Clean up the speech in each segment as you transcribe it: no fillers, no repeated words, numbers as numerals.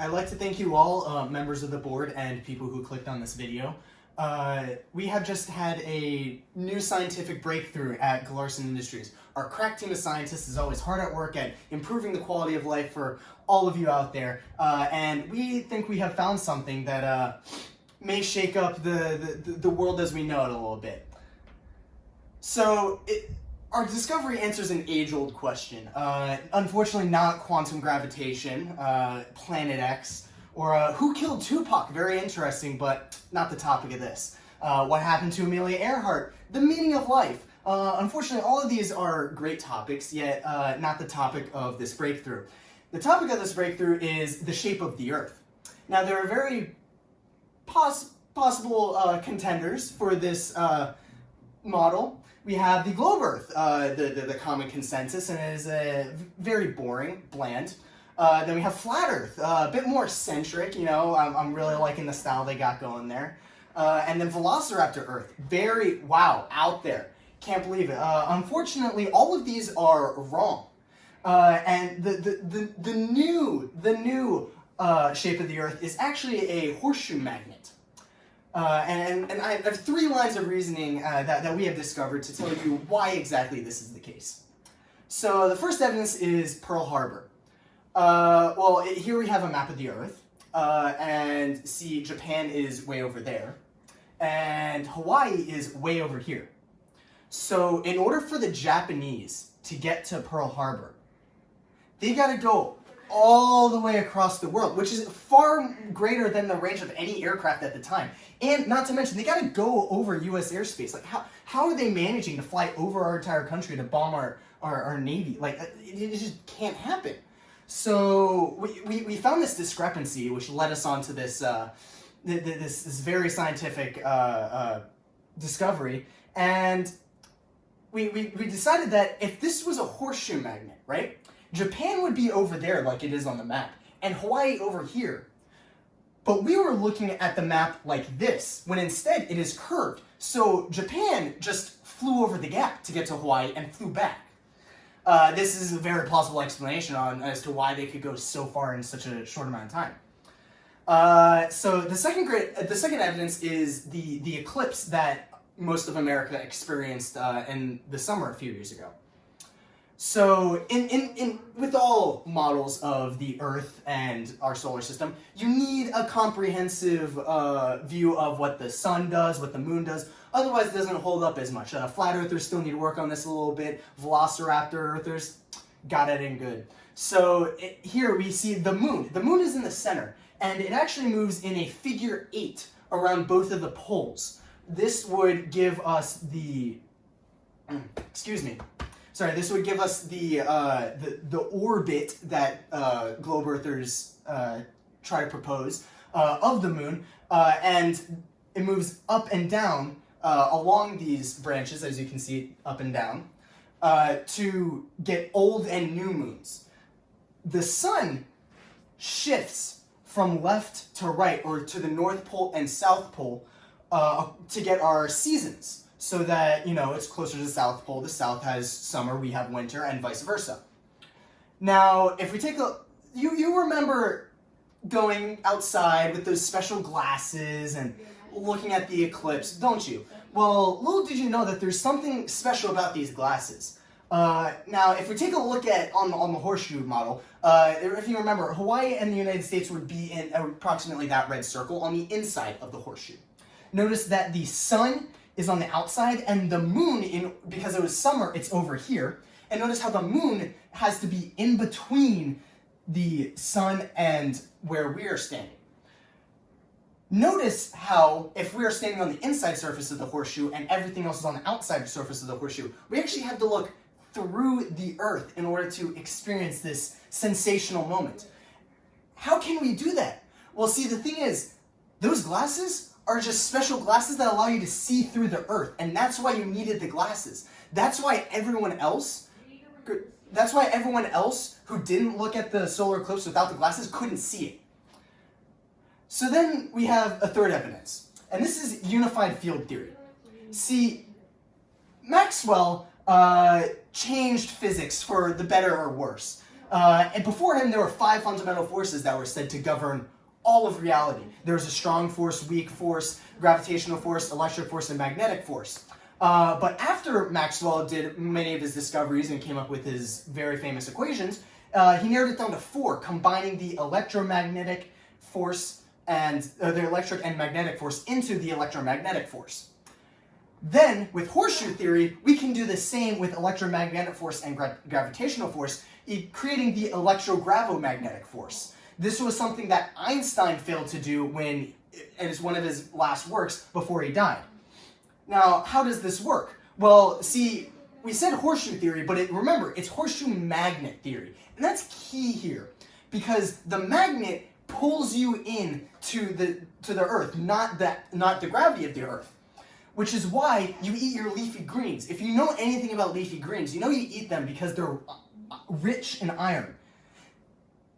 I'd like to thank you all, members of the board and people who clicked on this video. We have just had a new scientific breakthrough at GARRETT Industries. Our crack team of scientists is always hard at work at improving the quality of life for all of you out there. And we think we have found something that may shake up the world as we know it a little bit. So, our discovery answers an age-old question. Unfortunately not quantum gravitation, Planet X, or who killed Tupac? Very interesting, but not the topic of this. What happened to Amelia Earhart? The meaning of life. Unfortunately, all of these are great topics, yet not the topic of this breakthrough. The topic of this breakthrough is the shape of the Earth. Now, there are very possible contenders for this model. We have the globe Earth, the common consensus, and it is very boring, bland. Then we have flat Earth, a bit more centric, you know, I'm really liking the style they got going there. And then Velociraptor Earth, very, wow, out there. Can't believe it. Unfortunately, all of these are wrong. And the new shape of the Earth is actually a horseshoe magnet. And I have 3 lines of reasoning that we have discovered to tell you why exactly this is the case. So the first evidence is Pearl Harbor. Well, here we have a map of the Earth, and see Japan is way over there, and Hawaii is way over here. So in order for the Japanese to get to Pearl Harbor, they gotta go all the way across the world, which is far greater than the range of any aircraft at the time. And not to mention, they gotta go over US airspace. Like, how are they managing to fly over our entire country to bomb our Navy? Like, it just can't happen. So we found this discrepancy, which led us on to this, this very scientific discovery. And we decided that if this was a horseshoe magnet, right? Japan would be over there like it is on the map, and Hawaii over here. But we were looking at the map like this, when instead it is curved. So Japan just flew over the gap to get to Hawaii and flew back. This is a very plausible explanation as to why they could go so far in such a short amount of time. So the second evidence is the eclipse that most of America experienced in the summer a few years ago. So with all models of the Earth and our solar system, you need a comprehensive view of what the sun does, what the moon does. Otherwise, it doesn't hold up as much. Flat Earthers still need to work on this a little bit. Velociraptor Earthers got it in good. So here we see the moon. The moon is in the center, and it actually moves in a figure 8 around both of the poles. This would give us the, this would give us the orbit that globe Earthers try to propose of the moon, and it moves up and down along these branches, as you can see, up and down, to get old and new moons. The sun shifts from left to right, or to the North Pole and South Pole, to get our seasons. So that, you know, it's closer to the South Pole. The South has summer, we have winter, and vice versa. Now, if we take a... You remember going outside with those special glasses and looking at the eclipse, don't you? Well, little did you know that there's something special about these glasses. Now, if we take a look at on the horseshoe model, if you remember, Hawaii and the United States would be in approximately that red circle on the inside of the horseshoe. Notice that the sun is on the outside, and the moon, because it was summer, it's over here. And notice how the moon has to be in between the sun and where we are standing. Notice how, if we are standing on the inside surface of the horseshoe and everything else is on the outside surface of the horseshoe, we actually have to look through the Earth in order to experience this sensational moment. How can we do that? Well, see, the thing is, those glasses are just special glasses that allow you to see through the Earth, and that's why you needed the glasses. That's why everyone else who didn't look at the solar eclipse without the glasses couldn't see it. So then we have a third evidence, and this is unified field theory. See, Maxwell changed physics for the better or worse. And before him, there were 5 fundamental forces that were said to govern all of reality. There was a strong force, weak force, gravitational force, electric force, and magnetic force. But after Maxwell did many of his discoveries and came up with his very famous equations, he narrowed it down to 4, combining the electromagnetic force and the electric and magnetic force into the electromagnetic force. Then, with horseshoe theory, we can do the same with electromagnetic force and gravitational force, creating the electrogravomagnetic force. This was something that Einstein failed to do when, and it's one of his last works before he died. Now, how does this work? Well, see, we said horseshoe theory, but remember, it's horseshoe magnet theory. And that's key here, because the magnet pulls you in to the Earth, not the gravity of the Earth. Which is why you eat your leafy greens. If you know anything about leafy greens, you know you eat them because they're rich in iron.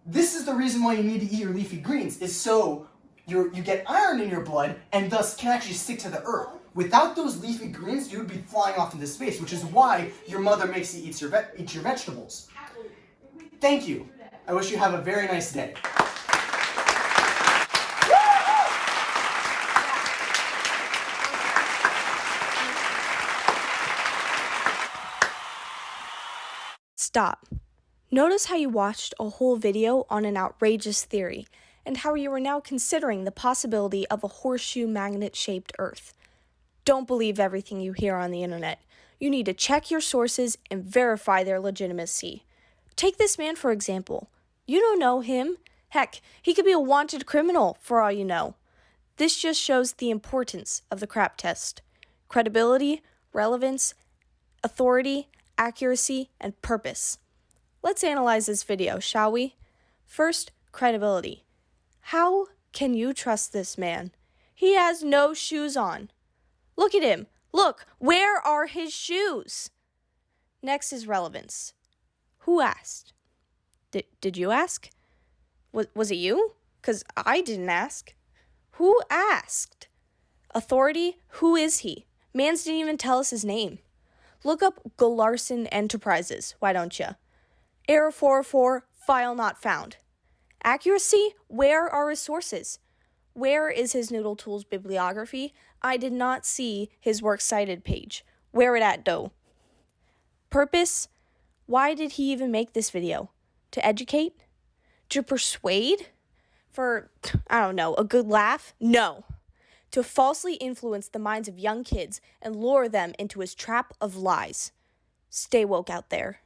This is the reason why you need to eat your leafy greens, is so you get iron in your blood and thus can actually stick to the earth. Without those leafy greens, you would be flying off into space, which is why your mother makes you eat your vegetables. Thank you. I wish you have a very nice day. Stop. Notice how you watched a whole video on an outrageous theory, and how you are now considering the possibility of a horseshoe magnet-shaped Earth. Don't believe everything you hear on the internet. You need to check your sources and verify their legitimacy. Take this man for example. You don't know him. Heck, he could be a wanted criminal for all you know. This just shows the importance of the crap test. Credibility, relevance, authority, accuracy, and purpose. Let's analyze this video, shall we? First, credibility. How can you trust this man? He has no shoes on. Look at him. Look, where are his shoes? Next is relevance. Who asked? Did you ask? Was it you? 'Cause I didn't ask. Who asked? Authority, who is he? Mans didn't even tell us his name. Look up Galarson Enterprises, why don't you? Error 404, file not found. Accuracy, where are his sources? Where is his Noodle Tools bibliography? I did not see his works cited page. Where it at, though? Purpose, why did he even make this video? To educate? To persuade? For, I don't know, a good laugh? No. To falsely influence the minds of young kids and lure them into his trap of lies. Stay woke out there.